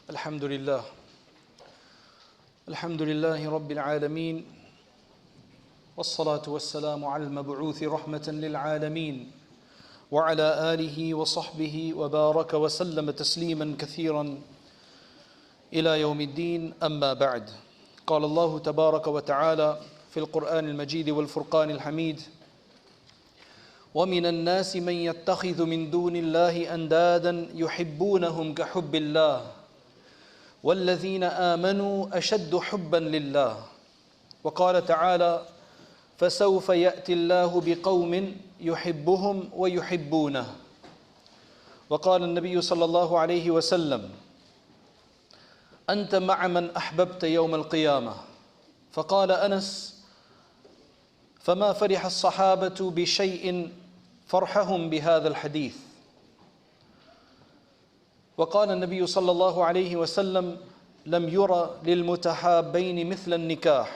Alhamdulillah. Alhamdulillahi Rabbil Alameen. Wassalatu wassalamu ala al-mab'uthi rahmatan lil alameen. Wa ala alihi wa sahbihi wa baraka wa sallama tasliman kathiran ila yawmiddin amma ba'd. قال الله تبارك وتعالى في القرآن المجيد والفرقان الحميد ومن الناس من يتخذ من دون الله أندادا يحبونهم كحب الله والذين آمنوا أشد حبا لله وقال تعالى فسوف يأتي الله بقوم يحبهم ويحبونه وقال النبي صلى الله عليه وسلم أنت مع من أحببت يوم القيامة فقال أنس فما فرح الصحابة بشيء فرحهم بهذا الحديث وقال النبي صلى الله عليه وسلم لم يرى للمتحابين مثل النكاح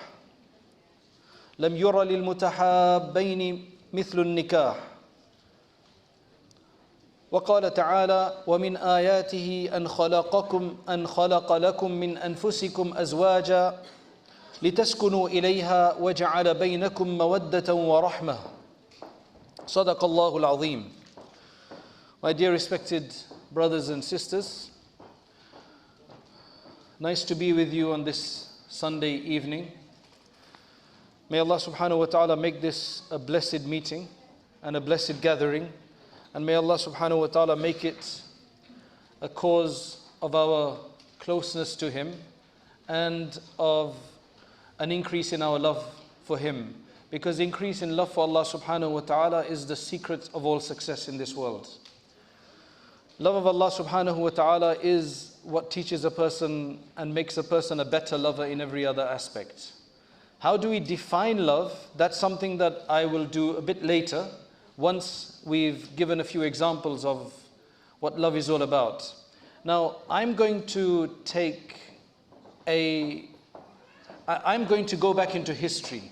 لم يرى للمتحابين مثل النكاح وقال تعالى ومن آياته أن خلق لكم من أنفسكم أزواجا لتسكنوا إليها وجعل بينكم مودة ورحمة صدق الله العظيم. My dear respected brothers and sisters, nice to be with you on this Sunday evening. May Allah subhanahu wa ta'ala make this a blessed meeting and a blessed gathering, and may Allah subhanahu wa ta'ala make it a cause of our closeness to Him and of an increase in our love for Him, because increase in love for Allah subhanahu wa ta'ala is the secret of all success in this world. Love of Allah subhanahu wa ta'ala is what teaches a person and makes a person a better lover in every other aspect. How do we define love? That's something that I will do a bit later, once we've given a few examples of what love is all about. Now, I'm going to go back into history.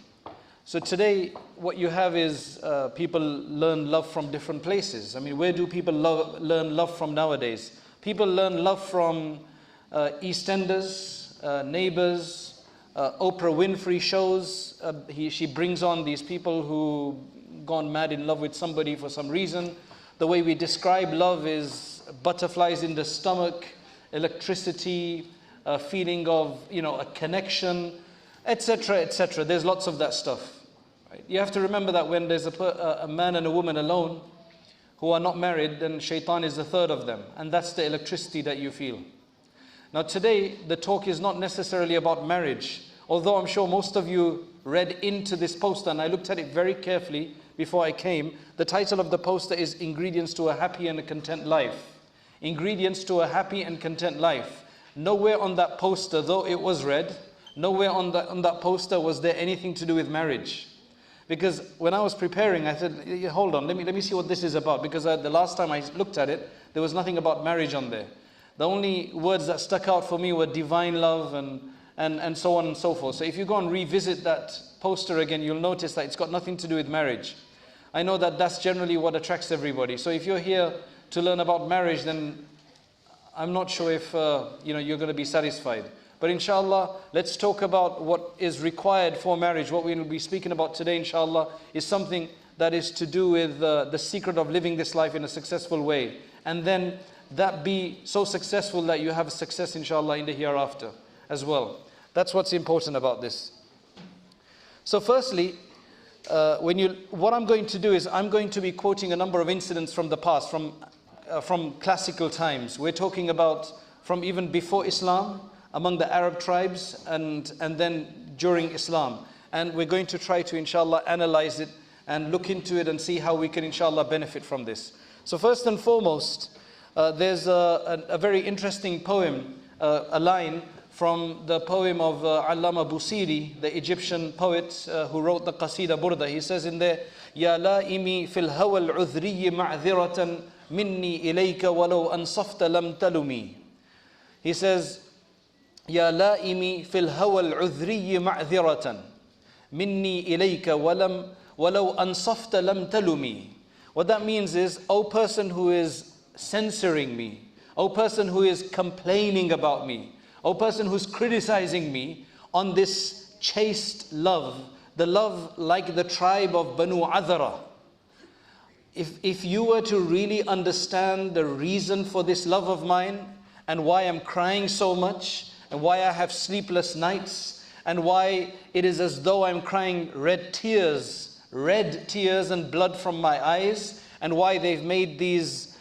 So today, what you have is people learn love from different places. I mean, where do people learn love from nowadays? People learn love from EastEnders, Neighbours, Oprah Winfrey shows. She brings on these people who gone mad in love with somebody for some reason. The way we describe love is butterflies in the stomach, electricity, a feeling of, a connection, etc., etc. There's lots of that stuff. Right? You have to remember that when there's a man and a woman alone who are not married, then shaitan is the third of them, and that's the electricity that you feel. Now today, the talk is not necessarily about marriage, although I'm sure most of you read into this poster, and I looked at it very carefully before I came. The title of the poster is Ingredients to a Happy and a Content Life. Ingredients to a Happy and Content Life. Nowhere on that poster, though it was red, nowhere on that poster was there anything to do with marriage. Because when I was preparing, I said, hold on, let me see what this is about. Because the last time I looked at it, there was nothing about marriage on there. The only words that stuck out for me were divine love and so on and so forth. So if you go and revisit that poster again, you'll notice that it's got nothing to do with marriage. I know that that's generally what attracts everybody. So if you're here to learn about marriage, then I'm not sure if you're going to be satisfied. But inshallah, let's talk about what is required for marriage. What we will be speaking about today, inshallah, is something that is to do with the secret of living this life in a successful way. And then that be so successful that you have success, inshallah, in the hereafter as well. That's what's important about this. So firstly, what I'm going to do is I'm going to be quoting a number of incidents from the past, from classical times. We're talking about from even before Islam, among the Arab tribes, and then during Islam. And we're going to try to, inshallah, analyze it and look into it and see how we can, inshallah, benefit from this. So first and foremost, there's a very interesting poem, a line from the poem of Allama Busiri, the Egyptian poet who wrote the Qasida Burda. He says in there, Ya la'imi fil hawa al-udhriyi ma'dhiratan minni ilayka walau ansafta lam talumi. He says, Ya la'imi fil hawa al-udhriyi ma'dhiratan minni ilayka walau ansafta lam talumi. What that means is, O person who is censoring me, O person who is complaining about me, O person who's criticizing me, on this chaste love, the love like the tribe of Banu Adhara. If you were to really understand the reason for this love of mine, and why I'm crying so much, and why I have sleepless nights, and why it is as though I'm crying red tears and blood from my eyes, and why they've made these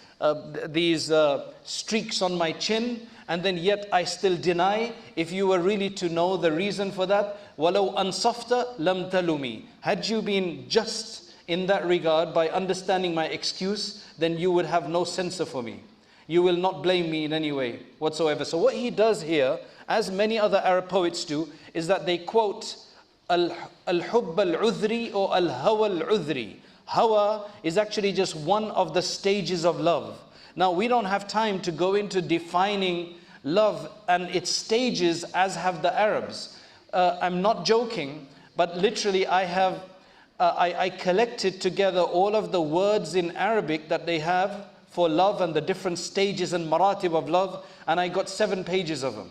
streaks on my chin, and then yet I still deny. If you were really to know the reason for that, وَلَوْ أَنصَفْتَ لَمْ تَلُمِي, had you been just in that regard by understanding my excuse, then you would have no censor for me. You will not blame me in any way whatsoever. So what he does here, as many other Arab poets do, is that they quote al-hubb al-udhri or al-hawa al-udhri. Hawa is actually just one of the stages of love. Now we don't have time to go into defining love and its stages as have the Arabs. I'm not joking, but literally I collected together all of the words in Arabic that they have for love and the different stages and maratib of love, and I got 7 pages of them.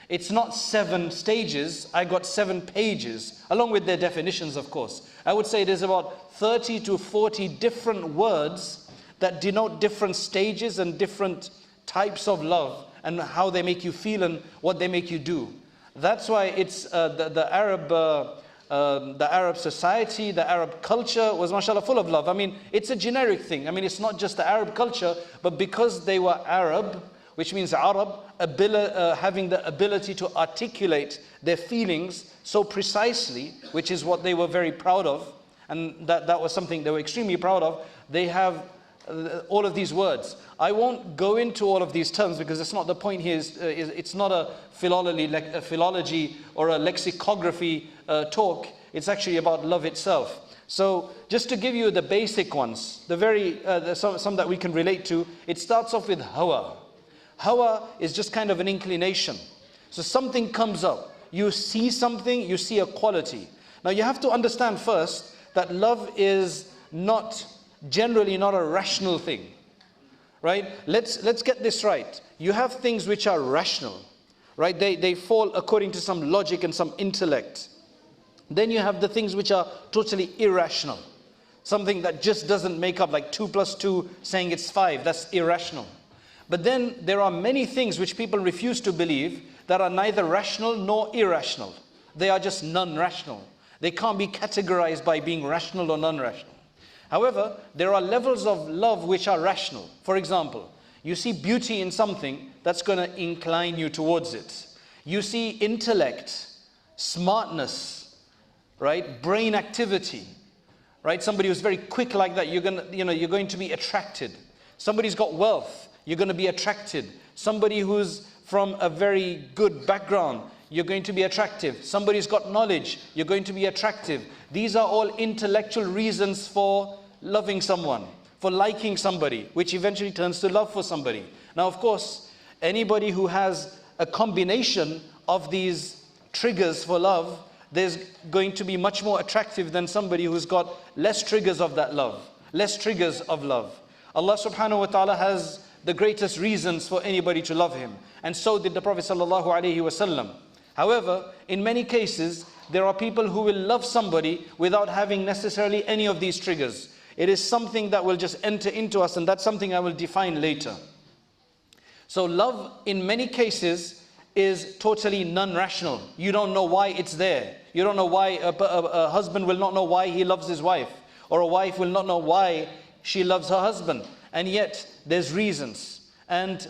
It's not 7 stages, I got 7 pages, along with their definitions, of course. I would say there's about 30 to 40 different words that denote different stages and different types of love and how they make you feel and what they make you do. That's why it's the Arab society, the Arab culture was, mashallah, full of love. I mean, it's a generic thing. I mean, it's not just the Arab culture, but because they were Arab, which means Arab, having the ability to articulate their feelings so precisely, which is what they were very proud of, and that was something they were extremely proud of. They have all of these words. I won't go into all of these terms because it's not the point here. It's not a philology or a lexicography talk. It's actually about love itself. So just to give you the basic ones, some that we can relate to, it starts off with hawa. Hawa is just kind of an inclination. So something comes up. You see something, you see a quality. Now you have to understand first that love is generally not a rational thing, right? Let's get this right. You have things which are rational, right? They fall according to some logic and some intellect. Then you have the things which are totally irrational. Something that just doesn't make up, like 2 + 2 saying it's 5, that's irrational. But then there are many things which people refuse to believe that are neither rational nor irrational. They are just non-rational. They can't be categorized by being rational or non-rational. However, there are levels of love which are rational. For example, you see beauty in something, that's going to incline you towards it. You see intellect, smartness, right? Brain activity, right? Somebody who's very quick like that, you're going to be attracted. Somebody's got wealth, you're going to be attracted. Somebody who's from a very good background, you're going to be attractive. Somebody's got knowledge, you're going to be attractive. These are all intellectual reasons for loving someone, for liking somebody, which eventually turns to love for somebody. Now, of course, anybody who has a combination of these triggers for love, there's going to be much more attractive than somebody who's got less triggers of that love, less triggers of love. Allah subhanahu wa ta'ala has the greatest reasons for anybody to love him. And so did the Prophet sallallahu alaihi wasallam. However, in many cases, there are people who will love somebody without having necessarily any of these triggers. It is something that will just enter into us, and that's something I will define later. So love, in many cases, is totally non-rational. You don't know why it's there. You don't know why, a husband will not know why he loves his wife, or a wife will not know why she loves her husband. And yet, there's reasons. And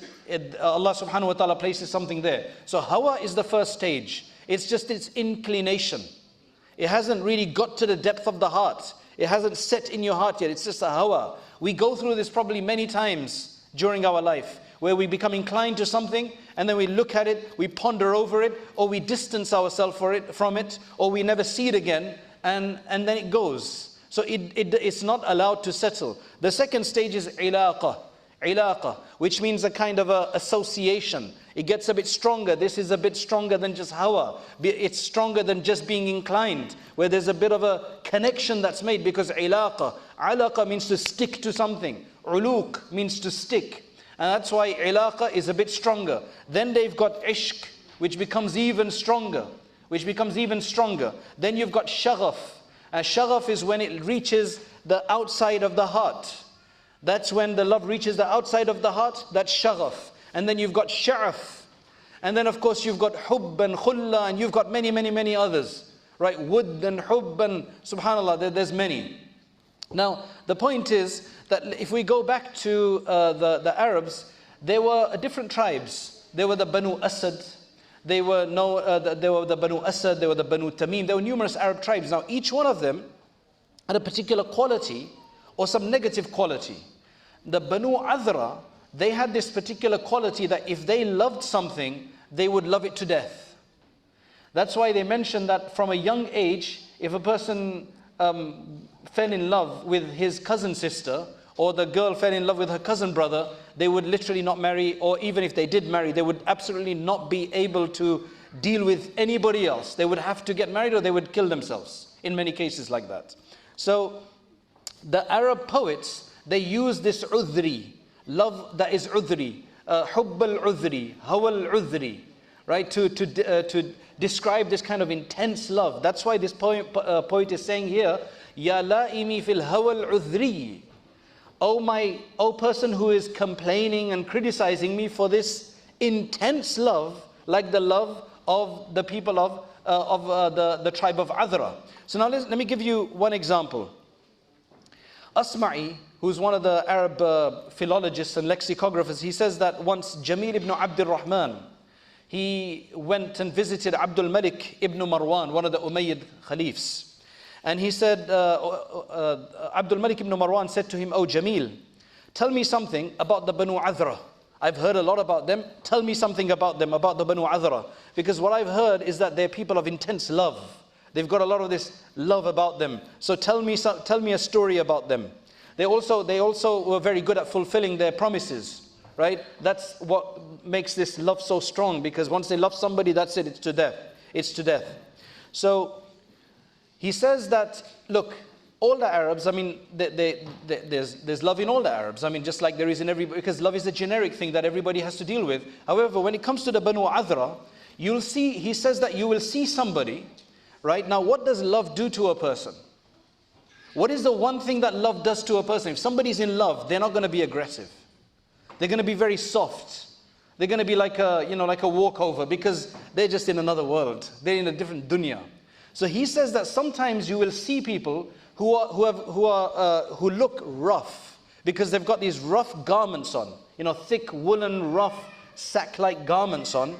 Allah subhanahu wa ta'ala places something there. So hawa is the first stage. It's just its inclination. It hasn't really got to the depth of the heart. It hasn't set in your heart yet. It's just a hawa. We go through this probably many times during our life, where we become inclined to something, and then we look at it, we ponder over it, or we distance ourselves from it, or we never see it again, and then it goes. So it's not allowed to settle. The second stage is ilaqa, which means a kind of a association. It gets a bit stronger. This is a bit stronger than just hawa. It's stronger than just being inclined, where there's a bit of a connection that's made, because alaqa means to stick to something. Uluq means to stick. And that's why ilaqa is a bit stronger. Then they've got ishq, which becomes even stronger. Then you've got shaghaf. And shaghaf is when it reaches the outside of the heart. That's when the love reaches the outside of the heart. That's shaghaf. And then you've got sha'af. And then of course you've got hubb and khulla, and you've got many others. Right? Wudd and hubb and subhanallah, there's many. Now, the point is that if we go back to the Arabs, there were different tribes. There were the Banu Asad, there were the Banu Asad, there were the Banu Tamim. There were numerous Arab tribes. Now, each one of them had a particular quality or some negative quality. The Banu Adra, they had this particular quality that if they loved something, they would love it to death. That's why they mention that from a young age, if a person fell in love with his cousin sister, or the girl fell in love with her cousin brother, they would literally not marry, or even if they did marry, they would absolutely not be able to deal with anybody else. They would have to get married or they would kill themselves, in many cases like that. So the Arab poets, they use this udhri, love that is udhri, hubb al-udhri, hawa al-udhri, right, to describe this kind of intense love. That's why this poet is saying here, Ya la'imi fil hawa al-udhri. O person who is complaining and criticizing me for this intense love, like the love of the people of the tribe of Adra. So now let me give you one example. Asma'i, who's one of the Arab philologists and lexicographers, he says that once Jamil ibn Abdur-Rahman, he went and visited Abdul Malik ibn Marwan, one of the Umayyad Khalifs. And he said, Abdul Malik ibn Marwan said to him, "Oh Jamil, tell me something about the Banu Adra. I've heard a lot about them. Tell me something about them, about the Banu Adra. Because what I've heard is that they're people of intense love. They've got a lot of this love about them. So tell me a story about them." They also were very good at fulfilling their promises, right? That's what makes this love so strong, because once they love somebody, that's it, it's to death. It's to death. So he says that, look, all the Arabs, I mean, there's love in all the Arabs. I mean, just like there is in everybody, because love is a generic thing that everybody has to deal with. However, when it comes to the Banu Adra, you'll see, he says that you will see somebody, right? Now, what does love do to a person? What is the one thing that love does to a person? If somebody's in love, they're not going to be aggressive. They're going to be very soft. They're going to be like a walkover, because they're just in another world. They're in a different dunya. So he says that sometimes you will see people who look rough, because they've got these rough garments on, thick woolen rough sack-like garments on,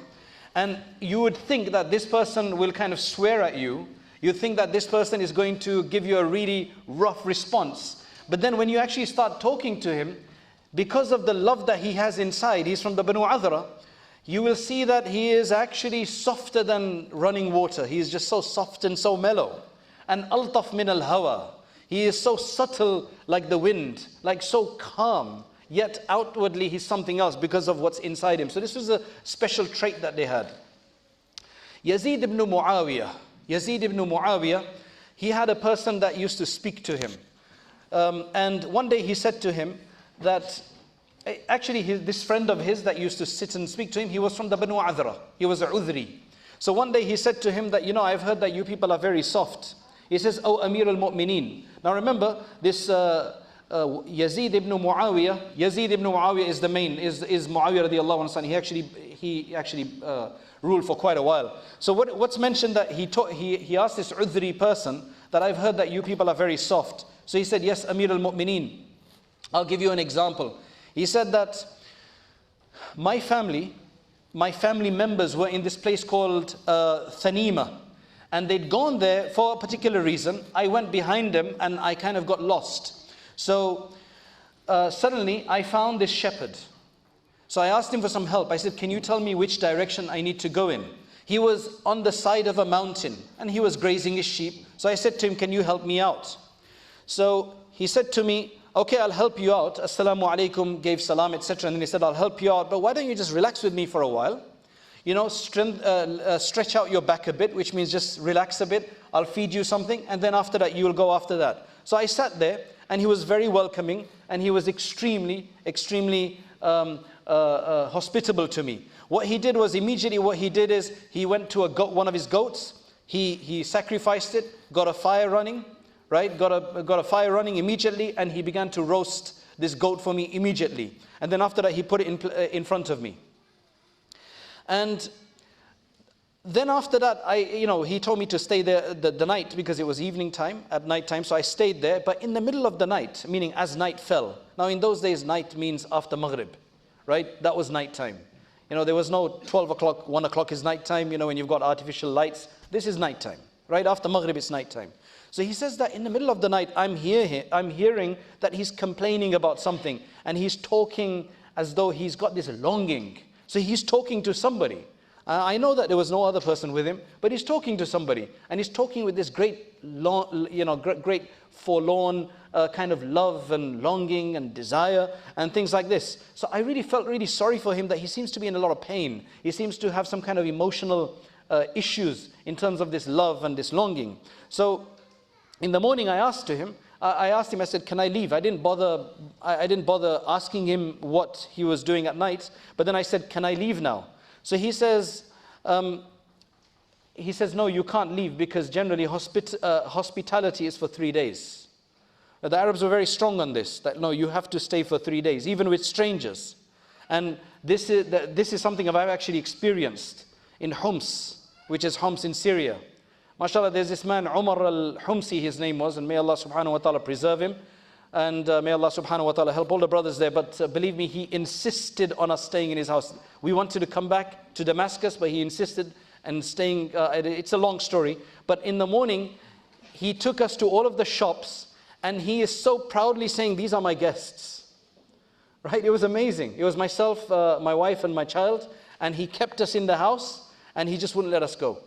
and you would think that this person will kind of swear at you. You think that this person is going to give you a really rough response. But then when you actually start talking to him, because of the love that he has inside, he's from the Banu Adra, you will see that he is actually softer than running water. He is just so soft and so mellow. And altaf min al-hawa. He is so subtle like the wind, like so calm. Yet outwardly he's something else because of what's inside him. So this was a special trait that they had. Yazid ibn Muawiyah, he had a person that used to speak to him. And one day he said to him that, actually, this friend of his that used to sit and speak to him, he was from the Banu Adra. He was a Udhri. So one day he said to him that, I've heard that you people are very soft. He says, "Oh, Amir al-Mu'mineen." Now remember, this Yazid ibn Muawiyah is the main, is Muawiyah radiallahu anhu. He actually ruled for quite a while. So what's mentioned that he asked this Udhri person that, "I've heard that you people are very soft." So he said, "Yes, Amir al-Mu'mineen. I'll give you an example." He said that my family members were in this place called Thanima, and they'd gone there for a particular reason. I went behind them and I kind of got lost. So suddenly I found this shepherd. So I asked him for some help. I said, "Can you tell me which direction I need to go in?" He was on the side of a mountain and he was grazing his sheep. So I said to him, "Can you help me out?" So he said to me, "Okay, I'll help you out. Assalamu alaikum," gave salam, etc. And then he said, "I'll help you out, but why don't you just relax with me for a while? Stretch out your back a bit," which means just relax a bit. "I'll feed you something, and then after that, you will go after that." So I sat there, and he was very welcoming, and he was extremely hospitable to me. What he did was, immediately what he did is, he went to one of his goats, he sacrificed it, got a fire running, right? Got a fire running immediately, and he began to roast this goat for me immediately. And then after that, he put it in front of me. And then after that, he told me to stay there the night, because it was evening time, at night time. So I stayed there, but in the middle of the night, meaning as night fell. Now in those days, night means after Maghrib, right? That was night time. There was no 12 o'clock, 1 o'clock is night time, when you've got artificial lights. This is night time, right? After Maghrib, it's night time. So he says that in the middle of the night, I'm hearing that he's complaining about something, and he's talking as though he's got this longing. So he's talking to somebody. I know that there was no other person with him, but he's talking to somebody, and he's talking with this great forlorn kind of love and longing and desire and things like this. So I really felt really sorry for him, that he seems to be in a lot of pain. He seems to have some kind of emotional issues in terms of this love and this longing. So in the morning, I asked him, I said, can I leave? I didn't bother asking him what he was doing at night, but then I said, can I leave now? So he says, no, you can't leave, because generally hospitality is for 3 days. Now, the Arabs were very strong on this, that no, you have to stay for 3 days, even with strangers. And this is something I've actually experienced in Homs, which is Homs in Syria. MashaAllah, there's this man, Umar al-Humsi, his name was, and may Allah subhanahu wa ta'ala preserve him. And may Allah subhanahu wa ta'ala help all the brothers there. But believe me, he insisted on us staying in his house. We wanted to come back to Damascus, but he insisted and staying. It's a long story. But in the morning, he took us to all of the shops, and he is so proudly saying, these are my guests. Right? It was amazing. It was myself, my wife, and my child. And he kept us in the house, and he just wouldn't let us go.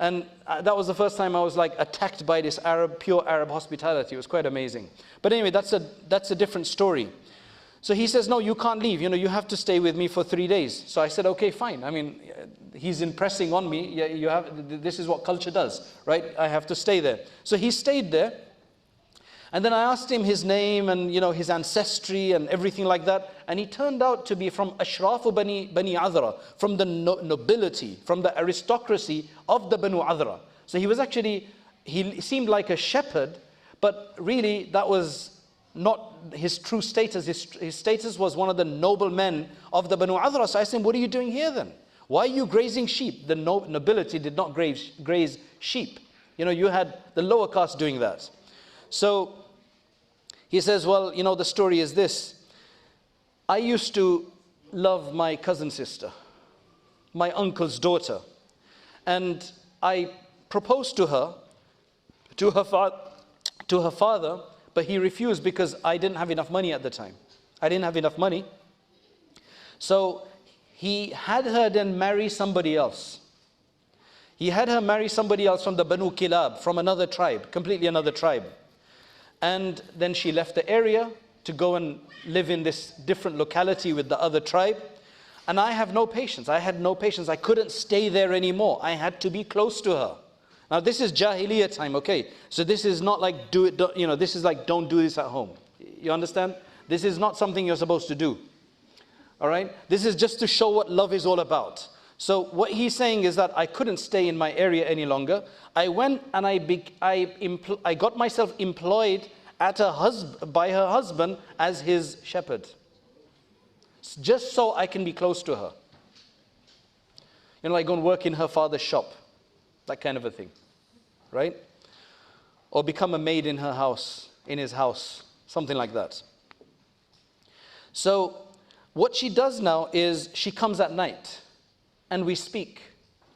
And that was the first time I was like attacked by this pure Arab hospitality. It was quite amazing. But anyway, that's a different story. So he says, no, you can't leave. You have to stay with me for 3 days. So I said, okay, fine. I mean, he's impressing on me. This is what culture does, right? I have to stay there. So he stayed there. And then I asked him his name and his ancestry and everything like that. And he turned out to be from Ashrafu Bani Adra, from the nobility, from the aristocracy of the Banu Adra. So he seemed like a shepherd, but really that was not his true status. His status was one of the noble men of the Banu Adra. So I said, what are you doing here then? Why are you grazing sheep? The nobility did not graze sheep. You had the lower caste doing that. So he says, well, the story is this. I used to love my cousin sister, my uncle's daughter. And I proposed to her father, but he refused because I didn't have enough money at the time. I didn't have enough money. So he had her then marry somebody else. He had her marry somebody else from the Banu Kilab, from another tribe, completely another tribe. And then she left the area to go and live in this different locality with the other tribe. And I have no patience. I had no patience. I couldn't stay there anymore. I had to be close to her. Now this is Jahiliyyah time, okay? So this is not like this is like don't do this at home. You understand? This is not something you're supposed to do. All right? This is just to show what love is all about. So what he's saying is that I couldn't stay in my area any longer. I went and I got myself employed by her husband as his shepherd, just so I can be close to her. Like go and work in her father's shop, that kind of a thing, right? Or become a maid in her house, in his house, something like that. So what she does now is she comes at night and we speak,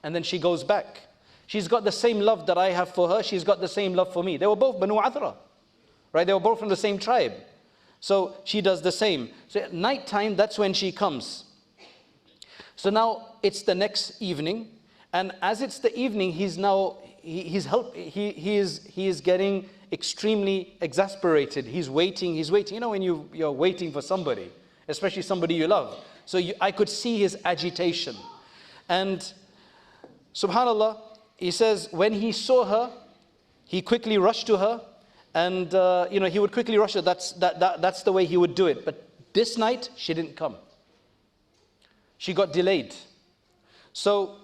and then she goes back. She's got the same love that I have for her. She's got the same love for me. They were both Banu Adra, right? They were both from the same tribe. So she does the same. So at night time, that's when she comes. So now it's the next evening, and as it's the evening, he is getting extremely exasperated. He's waiting. When you're waiting for somebody, especially somebody you love. So I could see his agitation. And subhanallah, he says when he saw her, he quickly rushed to her, and he would quickly rush her. That's the way he would do it. But this night she didn't come. she got delayed. So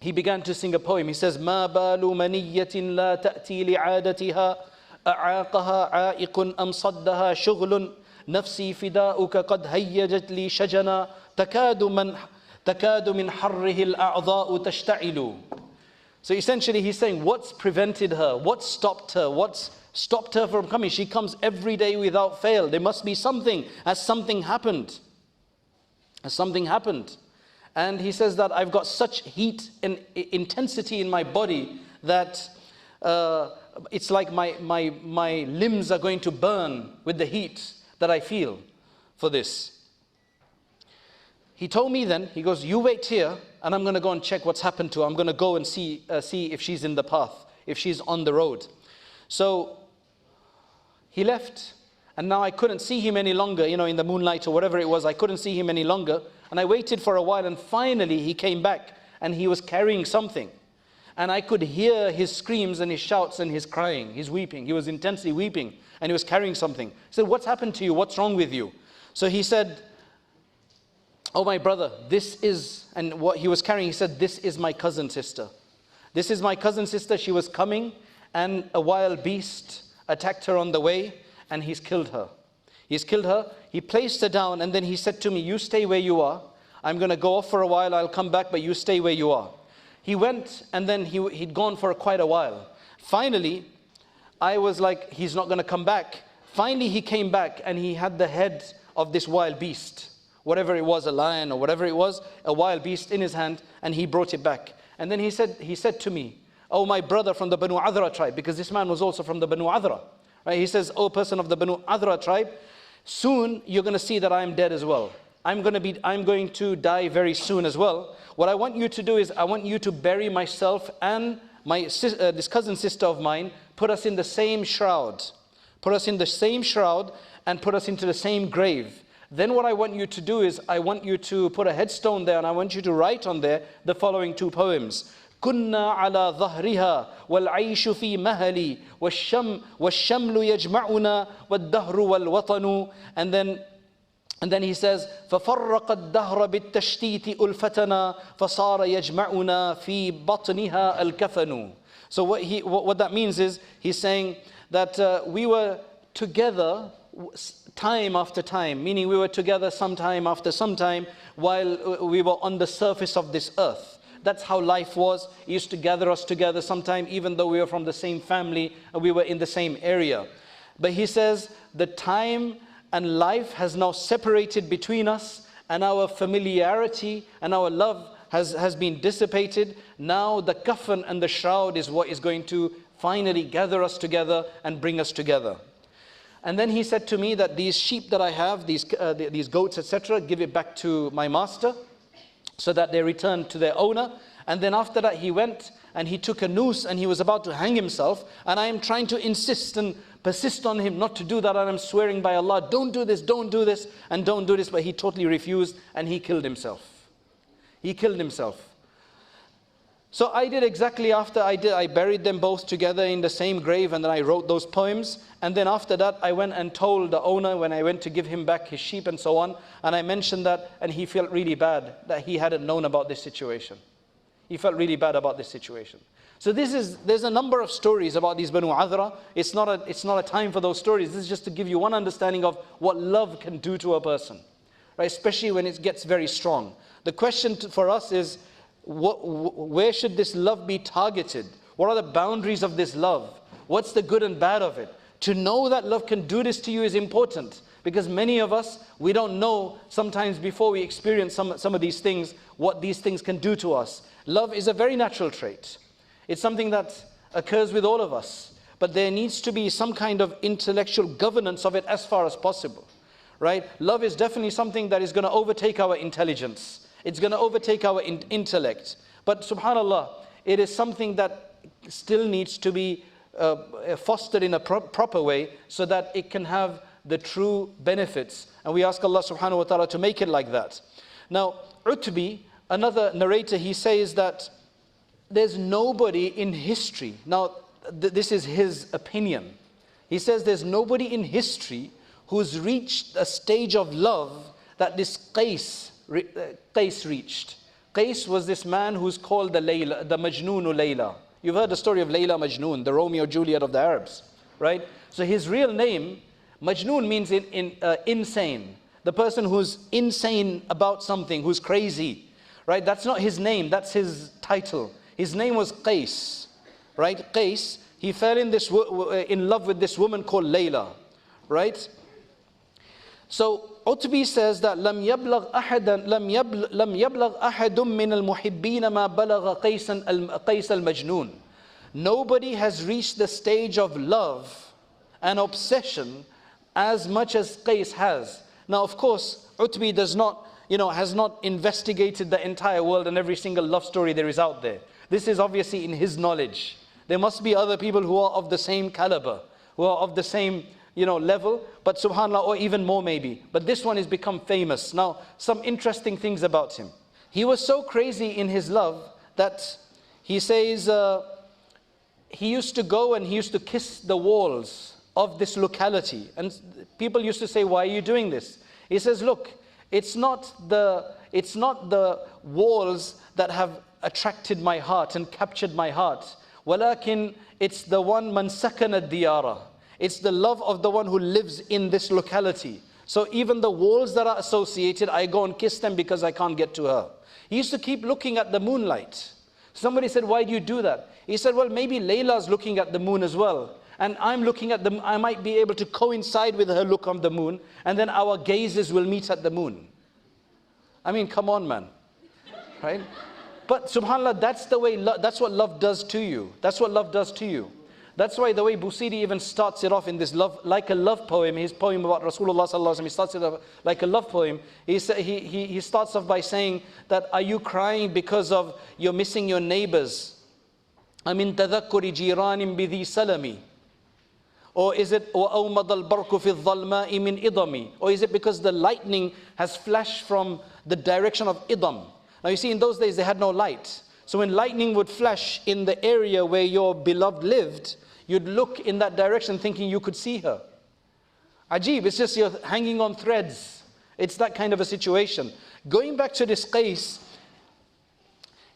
he began to sing a poem. He says, ما بال منية لا تأتي لعادتها أعاقها عائق أم صدها شغل نفسي فداؤك قد هيجت لي شجنا تكاد من حره الأعضاء تشتعل. So essentially he's saying, what's prevented her? What stopped her? What's stopped her from coming? She comes every day without fail. There must be something. Has something happened? Has something happened? And he says that I've got such heat and intensity in my body that it's like my limbs are going to burn with the heat that I feel for this. He told me then, he goes, you wait here and I'm going to go and check what's happened to her. I'm going to go and see if she's in the path, if she's on the road. So he left, and now I couldn't see him any longer, in the moonlight or whatever it was. I couldn't see him any longer. And I waited for a while, and finally he came back and he was carrying something. And I could hear his screams and his shouts and his crying, his weeping. He was intensely weeping and he was carrying something. I said, what's happened to you? What's wrong with you? So he said, oh my brother, this is, and what he was carrying, he said, this is my cousin sister. This is my cousin sister. She was coming and a wild beast attacked her on the way and he's killed her. He's killed her. He placed her down and then he said to me, you stay where you are. I'm going to go off for a while. I'll come back, but you stay where you are. He went and then he'd gone for quite a while. Finally, I was like, he's not going to come back. Finally, he came back and he had the head of this wild beast. Whatever it was, a lion or whatever it was, a wild beast in his hand, and he brought it back. And then he said to me, oh my brother from the Banu Adra tribe, because this man was also from the Banu Adra. Right? He says, oh person of the Banu Adra tribe, soon you're going to see that I'm dead as well. I'm going to die very soon as well. What I want you to do is I want you to bury myself and this cousin sister of mine, put us in the same shroud. Put us in the same shroud and put us into the same grave. Then what I want you to do is I want you to put a headstone there and I want you to write on there the following two poems. كنا على ظهرها والعيش في مهلي والشمل يجمعنا والدهر والوطن. And then he says, فَفَرَّقَ الدَّهْرَ بِالتَّشْتِيتِ أُلْفَتَنَا فَصَارَ يَجْمَعُنَا فِي بَطْنِهَا الْكَفَنُ. So what that means is, he's saying that we were together time after time, meaning we were together sometime after sometime while we were on the surface of this earth. That's how life was. He used to gather us together sometime, even though we were from the same family and we were in the same area. But he says, the time and life has now separated between us, and our familiarity and our love has been dissipated. Now the kafan and the shroud is what is going to finally gather us together and bring us together. And then he said to me that these sheep that I have, these goats, etc., give it back to my master so that they return to their owner. And then after that he went and he took a noose and he was about to hang himself. And I am trying to insist and persist on him not to do that. And I'm swearing by Allah, don't do this, don't do this, and don't do this. But he totally refused and he killed himself. He killed himself. So I did exactly after I buried them both together in the same grave, and then I wrote those poems. And then after that I went and told the owner when I went to give him back his sheep and so on. And I mentioned that, and he felt really bad that he hadn't known about this situation. He felt really bad about this situation. So there's a number of stories about these Banu Adra. It's not a time for those stories. This is just to give you one understanding of what love can do to a person, right? Especially when it gets very strong. The question for us is, where should this love be targeted? What are the boundaries of this love? What's the good and bad of it? To know that love can do this to you is important, because many of us, we don't know sometimes before we experience some of these things, what these things can do to us. Love is a very natural trait. It's something that occurs with all of us, but there needs to be some kind of intellectual governance of it as far as possible, right? Love is definitely something that is going to overtake our intelligence. It's going to overtake our intellect. But subhanAllah, it is something that still needs to be fostered in a proper way so that it can have the true benefits. And we ask Allah subhanahu wa ta'ala to make it like that. Now, Utbi, another narrator, he says that there's nobody in history. Now, this is his opinion. He says there's nobody in history who's reached a stage of love that this Qais, Qais reached. Qais was this man who's called the Majnoonu Layla. You've heard the story of Layla Majnoon, the Romeo Juliet of the Arabs, right? So his real name, Majnoon, means insane. The person who's insane about something, who's crazy, right? That's not his name, that's his title. His name was Qais, right? Qais, he fell in love with this woman called Layla, right? So Utbi says that لم يبلغ أحد من المحبين ما بلغ قيس المجنون. Nobody has reached the stage of love and obsession as much as Qais has. Now, of course, Utbi does not, has not investigated the entire world and every single love story there is out there. This is obviously in his knowledge. There must be other people who are of the same caliber, who are of the same level, but subhanAllah, or even more maybe. But this one has become famous. Now, some interesting things about him. He was so crazy in his love that he says he used to go and he used to kiss the walls of this locality. And people used to say, why are you doing this? He says, look, it's not the walls that have attracted my heart and captured my heart. Walakin, it's the one man sakana diyara. It's the love of the one who lives in this locality. So even the walls that are associated, I go and kiss them because I can't get to her. He used to keep looking at the moonlight. Somebody said, why do you do that? He said, well, maybe Layla's looking at the moon as well. And I'm looking at I might be able to coincide with her look on the moon, and then our gazes will meet at the moon. I mean, come on, man. Right? But subhanAllah, that's the way, that's what love does to you. That's what love does to you. That's why the way Busiri even starts it off in this love, like a love poem, his poem about Rasulullah sallallahu alaihi wasallam, he starts it off like a love poem. He starts off by saying that, are you crying because of you're missing your neighbors? Amin tadhakkuri jiranin bidhi salami. Or is it وَأَوْمَضَ الْبَرْقُ فِي الظَّلْمَاءِ مِنْ إِضَمِ? Or is it because the lightning has flashed from the direction of Idam? Now you see, in those days they had no light. So when lightning would flash in the area where your beloved lived, you'd look in that direction thinking you could see her. Ajib, it's just you're hanging on threads. It's that kind of a situation. Going back to this Qais,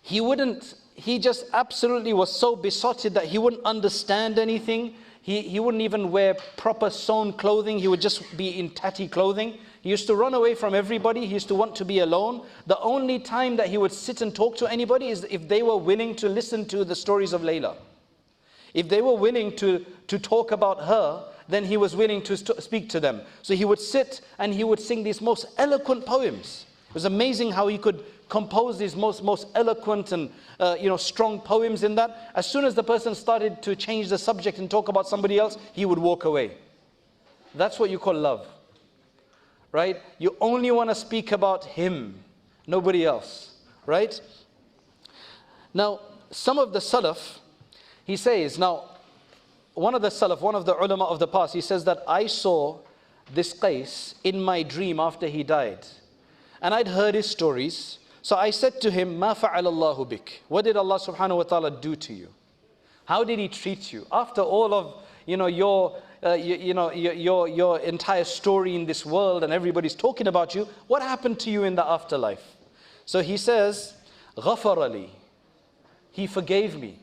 he just absolutely was so besotted that he wouldn't understand anything. He wouldn't even wear proper sewn clothing. He would just be in tatty clothing. He used to run away from everybody. He used to want to be alone. The only time that he would sit and talk to anybody is if they were willing to listen to the stories of Layla. If they were willing to talk about her, then he was willing to speak to them. So he would sit and he would sing these most eloquent poems. It was amazing how he could compose these most eloquent and strong poems in that. As soon as the person started to change the subject and talk about somebody else, he would walk away. That's what you call love, right? You only want to speak about him, nobody else, right? Now, some of the Salaf, he says, now, one of the Salaf, one of the ulama of the past, he says that I saw this Qais in my dream after he died. And I'd heard his stories. So I said to him, Ma fa'ala Allahu bik? What did Allah subhanahu wa ta'ala do to you? How did he treat you? After all of your entire story in this world and everybody's talking about you, what happened to you in the afterlife? So he says, Ghafara li. He forgave me.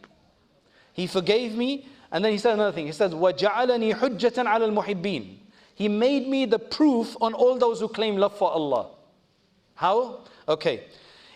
He forgave me. And then he said another thing. He says, وَجَعَلَنِي حُجَّةً عَلَى الْمُحِبِّينَ. He made me the proof on all those who claim love for Allah. How? Okay.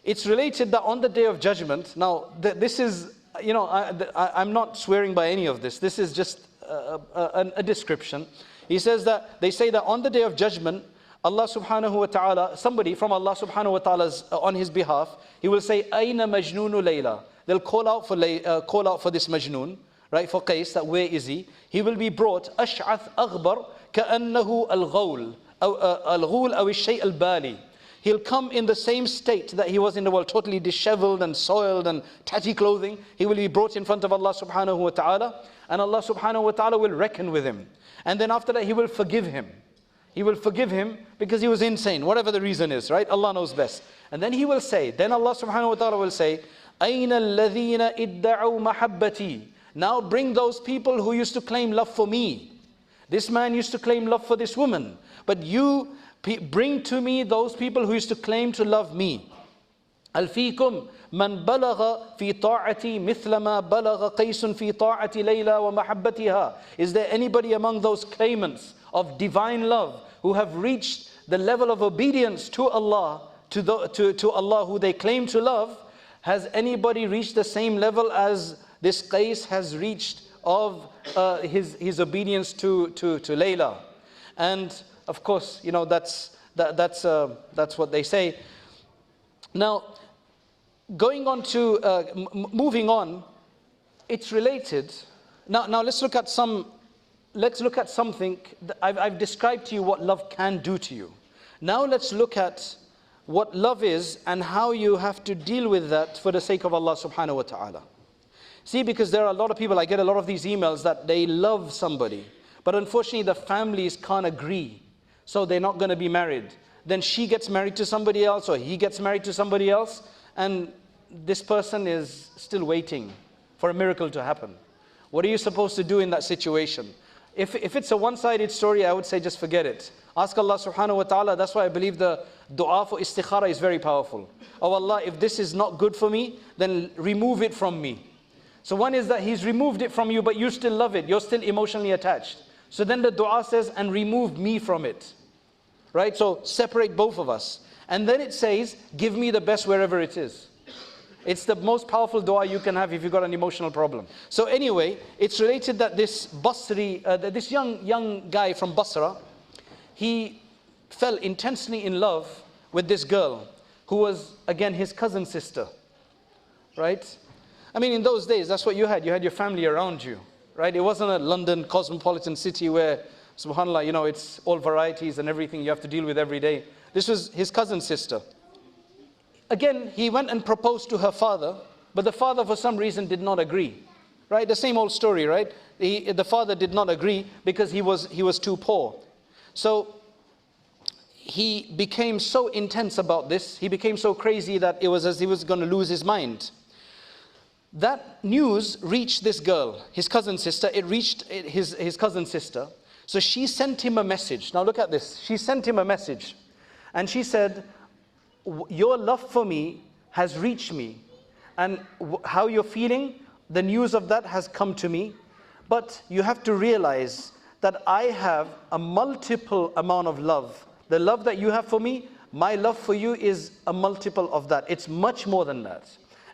It's related that on the Day of Judgment, now this is, I'm not swearing by any of this. This is just a description. He says that, they say that on the Day of Judgment, Allah subhanahu wa ta'ala, somebody from Allah subhanahu wa ta'ala's on his behalf, he will say, Aina majnoonu Layla. They'll call out for this Majnoon, right, for Qais, that where is he? He will be brought, Ash'ath Aghbar, كأنه الغول أو الشيء البالي. He'll come in the same state that he was in the world, totally disheveled and soiled and tatty clothing. He will be brought in front of Allah subhanahu wa ta'ala, and Allah subhanahu wa ta'ala will reckon with him. And then after that, he will forgive him. He will forgive him because he was insane, whatever the reason is, right? Allah knows best. And then he will say, then Allah subhanahu wa ta'ala will say, أَيْنَ الَّذِينَ إِدَّعُوا مَحَبَّتِي. Now bring those people who used to claim love for me. This man used to claim love for this woman. But you Bring to me those people who used to claim to love me. هل فيكم من بلغ في طاعتي مثل ما بلغ قيس في طاعة ليلى ومحبتها? Is there anybody among those claimants of divine love who have reached the level of obedience to Allah, to Allah who they claim to love? Has anybody reached the same level as this Qais has reached of his obedience to Layla? And of course, you know, that's what they say. Now, going on to moving on, it's related. Now let's look at something. I've described to you what love can do to you. Now let's look at what love is and how you have to deal with that for the sake of Allah subhanahu wa ta'ala. See, because there are a lot of people, I get a lot of these emails that they love somebody, but unfortunately the families can't agree, so they're not going to be married. Then she gets married to somebody else, or he gets married to somebody else, and this person is still waiting for a miracle to happen. What are you supposed to do in that situation? If it's a one-sided story, I would say just forget it. Ask Allah subhanahu wa ta'ala. That's why I believe the dua for istikhara is very powerful. Oh Allah, if this is not good for me, then remove it from me. So one is that He's removed it from you, but you still love it. You're still emotionally attached. So then the dua says, and remove me from it. Right? So separate both of us. And then it says, give me the best wherever it is. It's the most powerful dua you can have if you've got an emotional problem. So anyway, it's related that this Basri, this young guy from Basra, he fell intensely in love with this girl who was, again, his cousin sister. Right? I mean, in those days, that's what you had. You had your family around you. Right? It wasn't a London cosmopolitan city where, subhanAllah, you know, it's all varieties and everything you have to deal with every day. This was his cousin sister. Again, he went and proposed to her father, but the father for some reason did not agree. Right? The same old story, right? The father did not agree because he was too poor. So he became so intense about this, he became so crazy that it was as he was going to lose his mind. That news reached this girl, his cousin sister. It reached his cousin sister. So she sent him a message. Now look at this. She sent him a message. And she said, your love for me has reached me. And how you're feeling, the news of that has come to me. But you have to realize that I have a multiple amount of love. The love that you have for me, my love for you is a multiple of that. It's much more than that.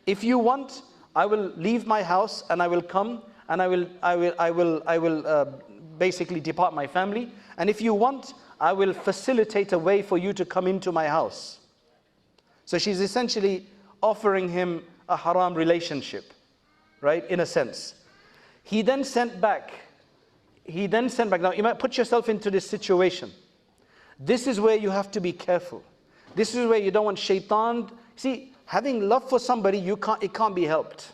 If you want, I will leave my house and I will come and I will basically depart my family. And if you want, I will facilitate a way for you to come into my house. So she's essentially offering him a haram relationship, right? In a sense. He then sent back. Now you might put yourself into this situation. This is where you have to be careful. This is where you don't want shaitan. See, having love for somebody, it can't be helped.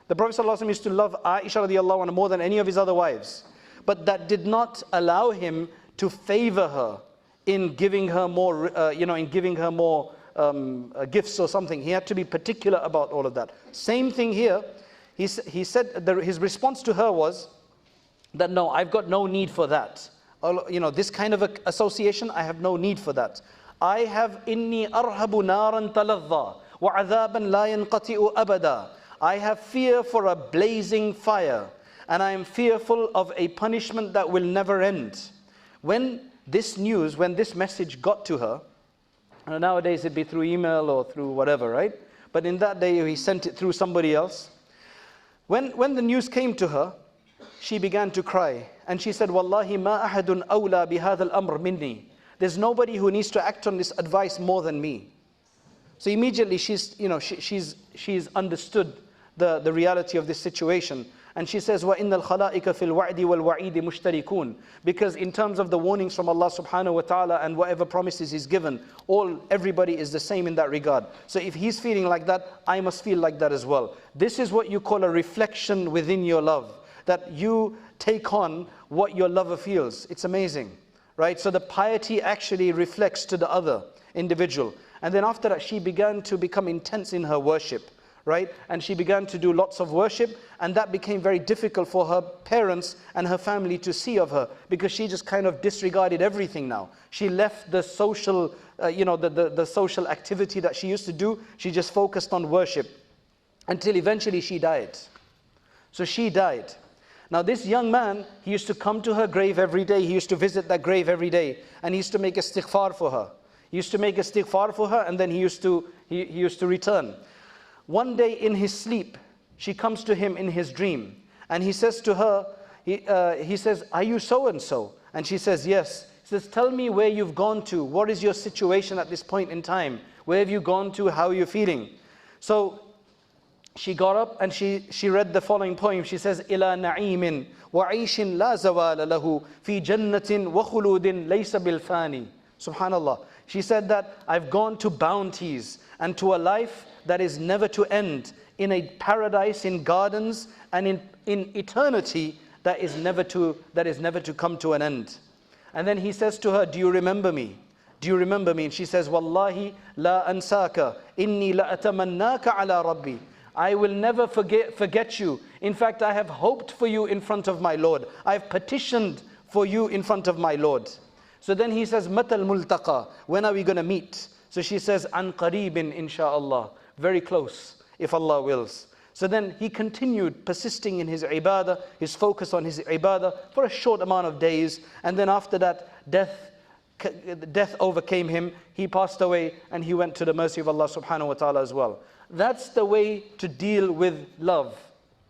The Prophet ﷺ used to love Aisha radiallahu anha more than any of his other wives. But that did not allow him to favor her in giving her more, gifts or something. He had to be particular about all of that. Same thing here. He said his response to her was that no, I've got no need for that. This kind of association, I have no need for that. I have inni arhabu naran taladha wa adhaban la yanqati'u abada. I have fear for a blazing fire, and I am fearful of a punishment that will never end. When this message got to her, nowadays it'd be through email or through whatever, right? But in that day he sent it through somebody else. When the news came to her, she began to cry. And she said, Wallahi ma ahadun awla bihadha al-amr minni. There's nobody who needs to act on this advice more than me. So immediately she's understood the reality of this situation. And she says, وَإِنَّ الْخَلَائِكَ فِي الْوَعْدِ وَالْوَعِيدِ مُشْتَرِكُونَ. Because in terms of the warnings from Allah subhanahu wa ta'ala and whatever promises He's given, everybody is the same in that regard. So if He's feeling like that, I must feel like that as well. This is what you call a reflection within your love. That you take on what your lover feels. It's amazing. Right? So the piety actually reflects to the other individual. And then after that, she began to become intense in her worship. right? And she began to do lots of worship, and that became very difficult for her parents and her family to see of her, because she just kind of disregarded everything now. She left the social, the social activity that she used to do. She just focused on worship until eventually she died. So she died. Now this young man, he used to come to her grave every day. He used to visit that grave every day, and he used to make istighfar for her. He used to make istighfar for her, and then he used to return. One day in his sleep, she comes to him in his dream, and he says to her, he says, "Are you so and so?" And she says, "Yes." He says, "Tell me where you've gone to. What is your situation at this point in time? Where have you gone to? How are you feeling?" So she got up and she read the following poem. She says, "Ila na'imin wa 'aishin la zawala lahu fi jannatin wa khuludin laysa bil fani." Subhanallah. She said that I've gone to bounties and to a life that is never to end, in a paradise, in gardens, and in eternity that is never to come to an end. And then he says to her, "Do you remember me? Do you remember me?" And she says, "Wallahi la ansaka, inni la atamannaka ala rabbi." I will never forget you. In fact, I have hoped for you in front of my Lord. I've petitioned for you in front of my Lord. So then he says, "Matal multaqa, when are we going to meet?" So she says, "An qareebin insha'Allah," very close, if Allah wills. So then he continued persisting in his ibadah, his focus on his ibadah for a short amount of days. And then after that, death overcame him. He passed away and he went to the mercy of Allah subhanahu wa ta'ala as well. That's the way to deal with love.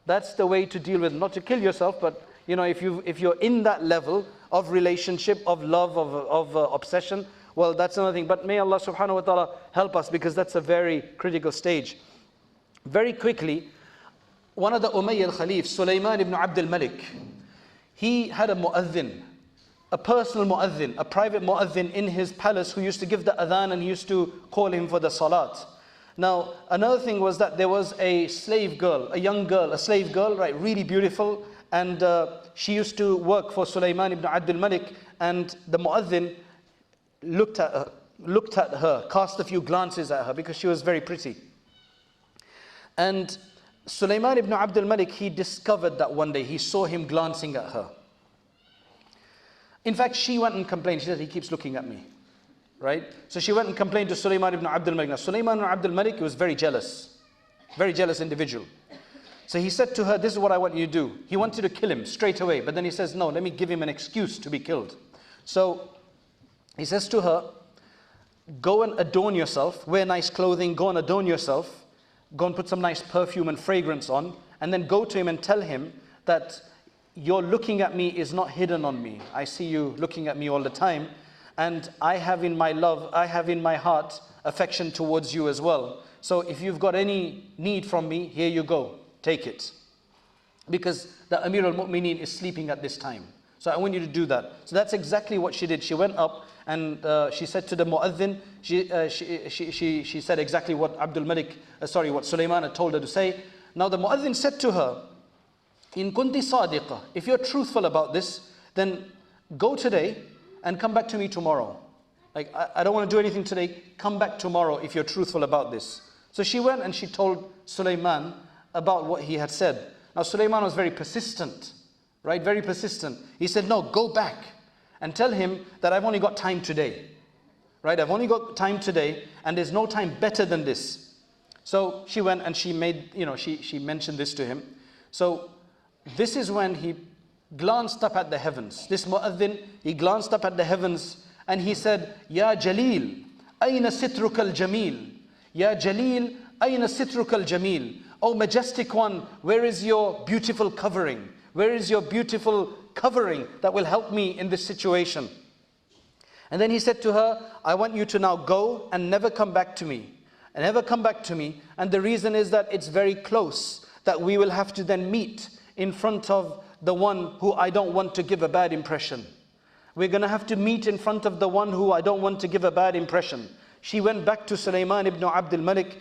That's the way to deal with, not to kill yourself, but if you're in that level of relationship, of love, of obsession, well, that's another thing. But may Allah subhanahu wa ta'ala help us, because that's a very critical stage. Very quickly, one of the Umayyad Khalifs, Sulaiman ibn Abdul-Malik, he had a mu'adhin, a personal mu'adhin, a private mu'adhin in his palace who used to give the adhan and he used to call him for the salat. Now, another thing was that there was a slave girl, a young girl, a slave girl, right, really beautiful, and she used to work for Sulaiman ibn Abdul-Malik, and the mu'adhin looked at her, cast a few glances at her because she was very pretty. And Sulaiman ibn Abdul-Malik, he discovered that one day, he saw him glancing at her. In fact, she went and complained. She said, "He keeps looking at me." Right? So she went and complained to Sulaiman ibn Abdul-Malik. Now, Sulaiman ibn Abdul-Malik was very jealous individual. So he said to her, "This is what I want you to do." He wanted to kill him straight away, but then he says, "No, let me give him an excuse to be killed." So he says to her, "Go and adorn yourself, wear nice clothing, go and adorn yourself, go and put some nice perfume and fragrance on, and then go to him and tell him that your looking at me is not hidden on me. I see you looking at me all the time, and I have in my heart affection towards you as well. So if you've got any need from me, here you go, take it." Because the Amir al-Mu'mineen is sleeping at this time. So I want you to do that. So that's exactly what she did. She went up and she said to the mu'adhin, she said exactly what what Sulaiman had told her to say. Now the mu'adhin said to her, "In kunti sadiqa, if you're truthful about this, then go today and come back to me tomorrow. Like, I don't want to do anything today, come back tomorrow if you're truthful about this." So she went and she told Sulaiman about what he had said. Now Sulaiman was very persistent, right? Very persistent. He said, "No, go back and tell him that I've only got time today. Right? I've only got time today, and there's no time better than this." So she went and she made, she mentioned this to him. So this is when he glanced up at the heavens. This mu'adhin, he glanced up at the heavens and he said, "Ya Jalil, ayna sitruka al-jameel? Ya Jalil, ayna sitruka al-jameel? Oh majestic one, where is your beautiful covering? Where is your beautiful covering that will help me in this situation?" And then he said to her, "I want you to now go and never come back to me. And never come back to me. And the reason is that it's very close, that we will have to then meet in front of the one who I don't want to give a bad impression. We're going to have to meet in front of the one who I don't want to give a bad impression." She went back to Sulaiman ibn Abdul-Malik.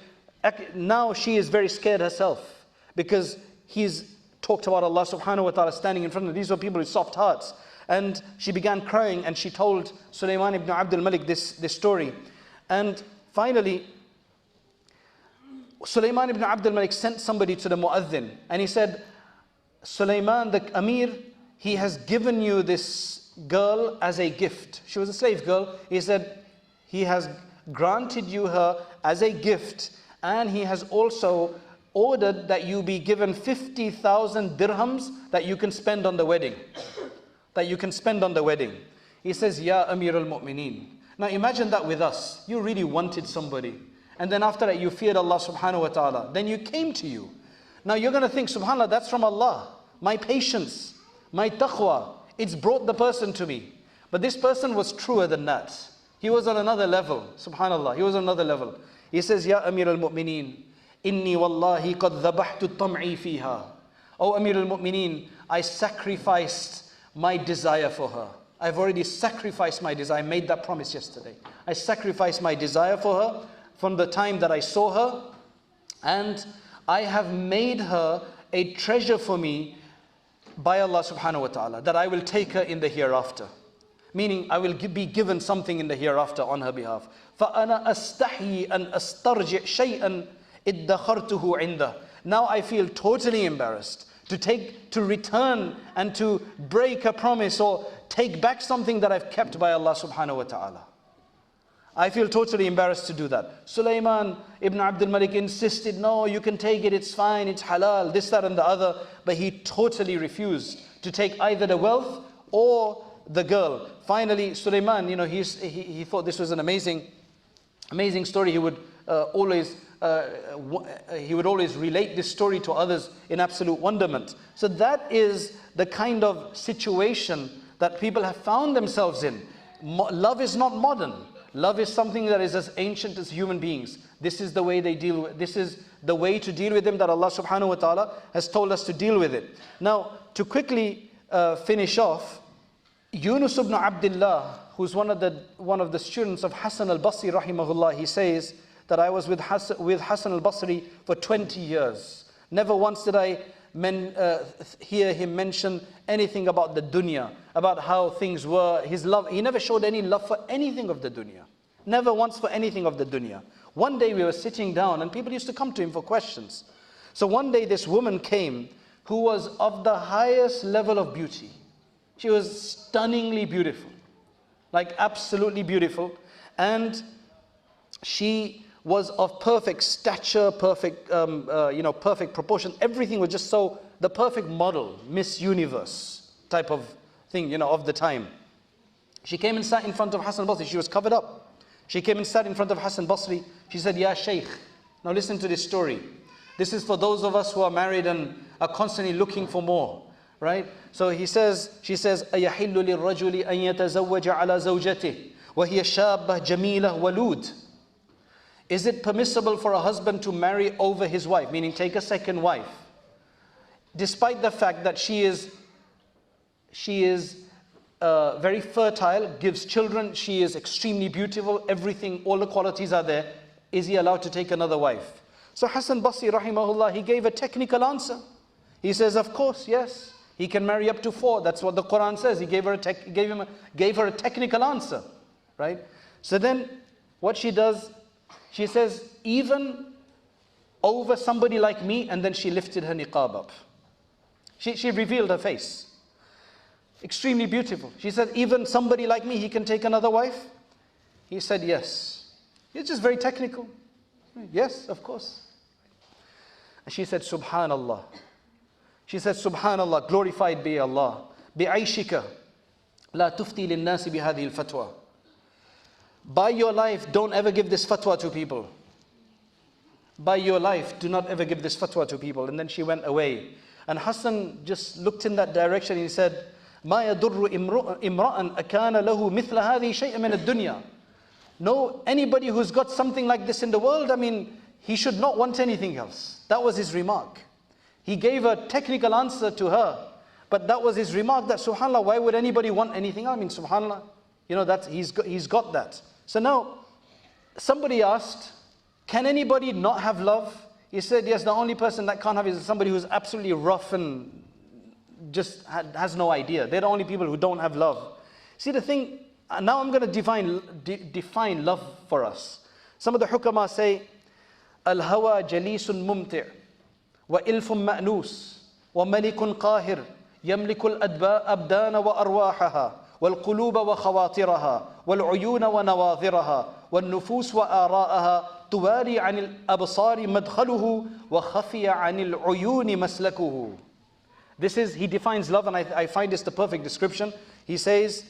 Now she is very scared herself, because he's talked about Allah subhanahu wa ta'ala standing in front of her. These were people with soft hearts. And she began crying and she told Sulaiman ibn Abdul-Malik this story. And finally, Sulaiman ibn Abdul Malik sent somebody to the mu'adhin, and he said, Sulaiman, the Amir, he has given you this girl as a gift. She was a slave girl. He said, he has granted you her as a gift, and he has also ordered that you be given 50,000 dirhams that you can spend on the wedding. That you can spend on the wedding. He says, Ya Amir al-Mu'mineen. Now imagine that with us. You really wanted somebody. And then after that you feared Allah subhanahu wa ta'ala. Then you came to you. Now you're going to think, subhanAllah, that's from Allah. My patience, my taqwa, it's brought the person to me. But this person was truer than that. He was on another level. Subhanallah, he was on another level. He says, Ya Amir al-Mu'mineen, Inni wallahi qad dhabahtu tam'i fiha. Oh Amir al-Mu'mineen, I sacrificed my desire for her. I've already sacrificed my desire. I made that promise yesterday. I sacrificed my desire for her from the time that I saw her, and I have made her a treasure for me by Allah subhanahu wa ta'ala, that I will take her in the hereafter. Meaning I will be given something in the hereafter on her behalf. فَأَنَا أَسْتَحْيِي أَنْ أَسْتَرْجِعْ شَيْئًا إِدَّخَرْتُهُ عِنْدَهُ. Now I feel totally embarrassed to return and to break a promise or take back something that I've kept by Allah subhanahu wa ta'ala. I feel totally embarrassed to do that. Sulaiman ibn Abdul Malik insisted, no, you can take it, it's fine, it's halal, this, that and the other. But he totally refused to take either the wealth or the girl. Finally, Sulaiman, he thought this was an amazing story. He would always relate this story to others in absolute wonderment. So that is the kind of situation that people have found themselves in. Love is not modern. Love is something that is as ancient as human beings. This is the way this is the way to deal with them, that Allah subhanahu wa ta'ala has told us to deal with it. Now, to quickly finish off, Yunus ibn Abdullah, who's one of the students of Hassan al-Basri rahimahullah, he says that I was with Hassan al-Basri for 20 years. Never once did I hear him mention anything about the dunya, about how things were, his love. He never showed any love for anything of the dunya. Never once for anything of the dunya. One day we were sitting down and people used to come to him for questions. So one day this woman came who was of the highest level of beauty. She was stunningly beautiful, like absolutely beautiful. And she was of perfect stature, perfect proportion. Everything was just so, the perfect model, Miss Universe type of thing, of the time. She came and sat in front of Hassan al-Basri. She was covered up. She came and sat in front of Hassan al-Basri. She said, Ya Shaykh, now listen to this story. This is for those of us who are married and are constantly looking for more, right? So she says, أَيَحِلُّ لِلرَّجُلِ أَن يَتَزَوَّجَ عَلَى زَوْجَتِهِ وَهِيَ شَابَّةٌ جَمِيلَةٌ وَلُودٌ. Is it permissible for a husband to marry over his wife, meaning take a second wife, despite the fact that she is very fertile, gives children, she is extremely beautiful, everything, all the qualities are there? Is he allowed to take another wife? So Hassan Basri rahimahullah, he gave a technical answer. He says, of course, yes, he can marry up to 4. That's what the Quran says. He gave her a technical answer, right? So then what she does, she says, even over somebody like me, and then she lifted her niqab up. She revealed her face. Extremely beautiful. She said, even somebody like me, he can take another wife? He said, yes. It's just very technical. Yes, of course. And she said, Subhanallah. She said, Subhanallah, glorified be Allah. بِعَيْشِكَ لَا تُفْتِي لِلنَّاسِ بِهَذِهِ الْفَتْوَى. By your life, don't ever give this fatwa to people. By your life, do not ever give this fatwa to people. And then she went away. And Hassan just looked in that direction and he said, مَا يَضُرُّ إِمْرَأً أَكَانَ لَهُ مِثْلَ هَذِهِ شَيْءٍ مِنَ الدُّنْيَا. No, anybody who's got something like this in the world, he should not want anything else. That was his remark. He gave a technical answer to her, but that was his remark, that subhanAllah, why would anybody want anything? SubhanAllah, he's got that. So now, somebody asked, can anybody not have love? He said, yes, the only person that can't have is somebody who's absolutely rough and just has no idea. They're the only people who don't have love. See the thing, now I'm going to define love for us. Some of the hukama say, الهوى جليس ممتع وإلف مأنوس وملك قاهر يملك الأبدان وأرواحها والقلوب وخواطرها والعيون ونواظرها والنفوس وآراءها تواري عن الأبصار مدخله وخفي عن العيون مسلكه. This is, he defines love, and I find this the perfect description. He says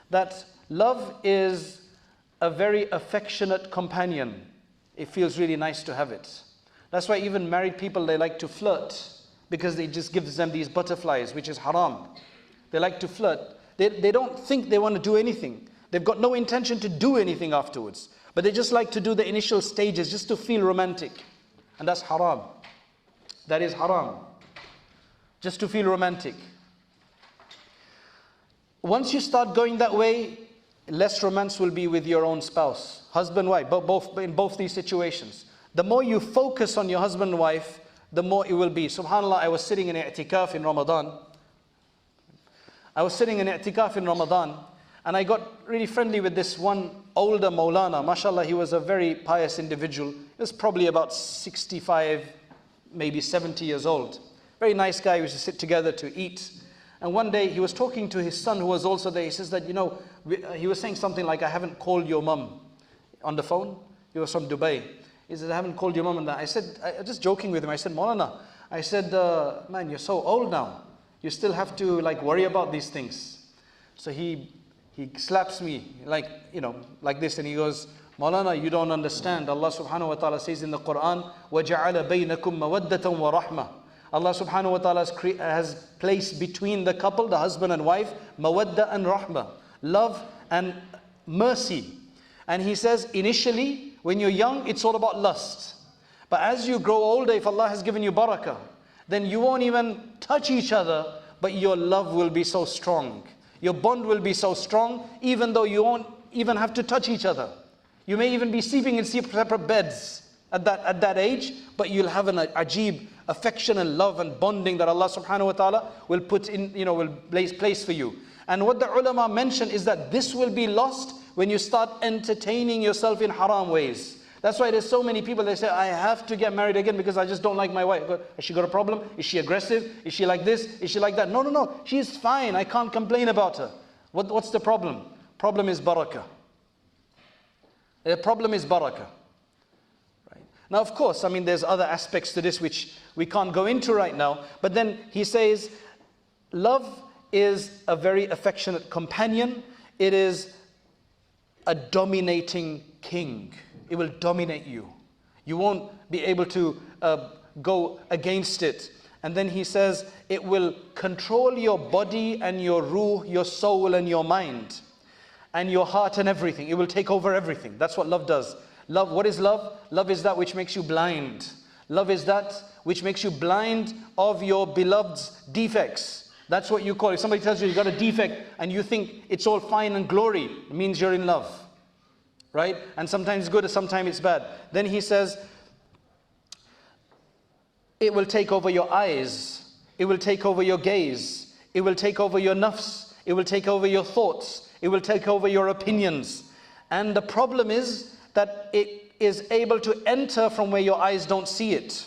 that love is a very affectionate companion. It feels really nice to have it. That's why even married people, they like to flirt, because it just gives them these butterflies, which is haram. They like to flirt. They don't think they want to do anything. They've got no intention to do anything afterwards. But they just like to do the initial stages just to feel romantic. And that's haram. That is haram. Just to feel romantic. Once you start going that way, less romance will be with your own spouse. Husband, wife, in both these situations. The more you focus on your husband and wife, the more it will be. SubhanAllah, I was sitting in i'tikaf in Ramadan. And I got really friendly with this one older Maulana. MashaAllah, he was a very pious individual. He was probably about 65, maybe 70 years old. Very nice guy. We used to sit together to eat. And one day he was talking to his son who was also there. He says that, he was saying something like, I haven't called your mum on the phone. He was from Dubai. He said, I haven't called your mum. And I said, just joking with him, I said, Maulana, I said, man, you're so old now. You still have to worry about these things. So he slaps me like this, and he goes, Maulana, you don't understand. Allah subhanahu wa ta'ala says in the Quran, وَجَعَلَ بَيْنَكُمْ مَوَدَّةً وَرَحْمَةً. Allah subhanahu wa ta'ala has placed between the couple, the husband and wife, mawadda and rahmah, love and mercy. And he says, initially, when you're young, it's all about lust. But as you grow older, if Allah has given you barakah, then you won't even touch each other, but your love will be so strong. Your bond will be so strong, even though you won't even have to touch each other. You may even be sleeping in separate beds at that age, but you'll have an ajib affection and love and bonding that Allah subhanahu wa ta'ala will put in, will place for you. And what the ulama mention is that this will be lost when you start entertaining yourself in haram ways. That's why there's so many people, they say, I have to get married again because I just don't like my wife. Has she got a problem? Is she aggressive? Is she like this? Is she like that? No. She's fine. I can't complain about her. What's the problem? Problem is barakah. The problem is barakah. Right? Now, of course, there's other aspects to this which we can't go into right now. But then he says, love is a very affectionate companion. It is a dominating king. It will dominate you. You won't be able to go against it. And then he says, it will control your body and your ruh, your soul and your mind, and your heart and everything. It will take over everything. That's what love does. Love, what is love? Love is that which makes you blind. Love is that which makes you blind of your beloved's defects. That's what you call it. If somebody tells you you got a defect and you think it's all fine and glory, it means you're in love. Right? And sometimes it's good, sometimes it's bad. Then he says, it will take over your eyes. It will take over your gaze. It will take over your nafs. It will take over your thoughts. It will take over your opinions. And the problem is that it is able to enter from where your eyes don't see it.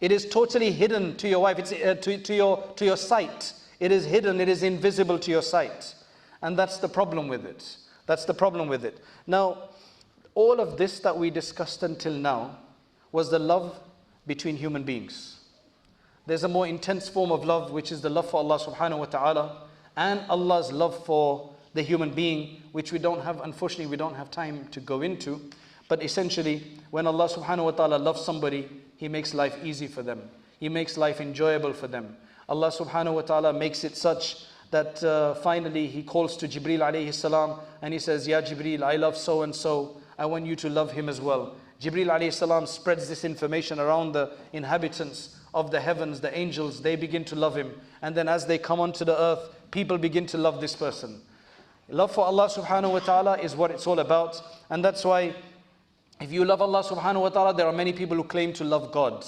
It is totally hidden to your wife. It's to your sight. It is hidden. It is invisible to your sight. And that's the problem with it. That's the problem with it. Now, all of this that we discussed until now was the love between human beings. There's a more intense form of love, which is the love for Allah subhanahu wa ta'ala and Allah's love for the human being, which unfortunately we don't have time to go into. But essentially, when Allah subhanahu wa ta'ala loves somebody, He makes life easy for them. He makes life enjoyable for them. Allah subhanahu wa ta'ala makes it such that finally He calls to Jibreel alayhi salam and He says, Ya Jibreel, I love so and so. I want you to love him as well. Jibreel alayhi salam spreads this information around the inhabitants of the heavens, the angels. They begin to love him. And then as they come onto the earth, people begin to love this person. Love for Allah subhanahu wa ta'ala is what it's all about. And that's why if you love Allah subhanahu wa ta'ala, there are many people who claim to love God.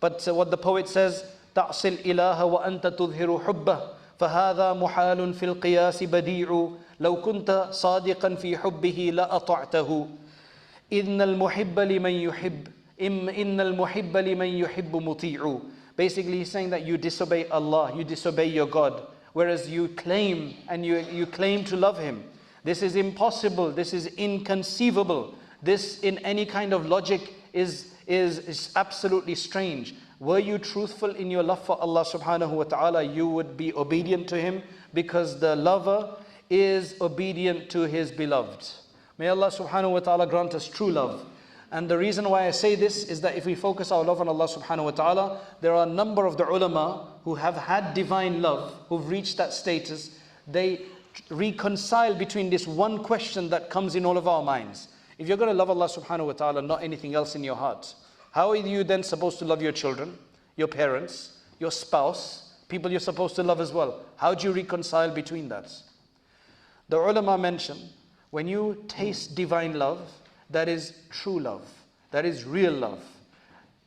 But what the poet says, تَعْصِ الْإِلَهَ وَأَنْتَ تُظْهِرُ حُبَّهُ فهذا محال في القياس بديع لو كنت صادقا في حبه لأطعته إن المحب لمن يحب إِنَّ الْمُحِبَّ لِمَنْ يُحِبُّ مُطِيعُ. Basically, he's saying that you disobey Allah, you disobey your God, whereas you claim you claim to love Him. This is impossible, this is inconceivable. This in any kind of logic is absolutely strange. Were you truthful in your love for Allah subhanahu wa ta'ala, you would be obedient to Him, because the lover is obedient to his beloved. May Allah subhanahu wa ta'ala grant us true love. And the reason why I say this is that if we focus our love on Allah subhanahu wa ta'ala, there are a number of the ulama who have had divine love, who've reached that status. They reconcile between this one question that comes in all of our minds. If you're going to love Allah subhanahu wa ta'ala, not anything else in your heart, how are you then supposed to love your children, your parents, your spouse, people you're supposed to love as well? How do you reconcile between that? The ulama mention, when you taste divine love, that is true love, that is real love,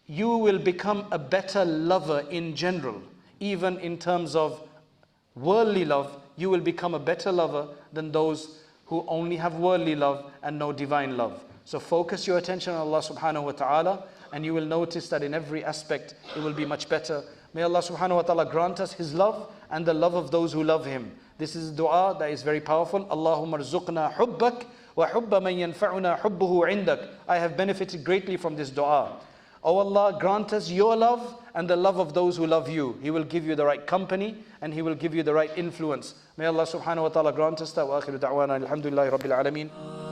you will become a better lover in general. Even in terms of worldly love, you will become a better lover than those who only have worldly love and no divine love. So focus your attention on Allah subhanahu wa ta'ala, and you will notice that in every aspect it will be much better. May Allah subhanahu wa ta'ala grant us His love and the love of those who love Him. This is a dua that is very powerful. Allahumma rzuqna hubbak wa hubba man yanfa'una hubbuhu indak. I have benefited greatly from this dua. O Allah, grant us your love and the love of those who love you. He will give you the right company and He will give you the right influence. May Allah subhanahu wa ta'ala grant us that. Wa akhiru da'wana alhamdulillahi rabbil alameen.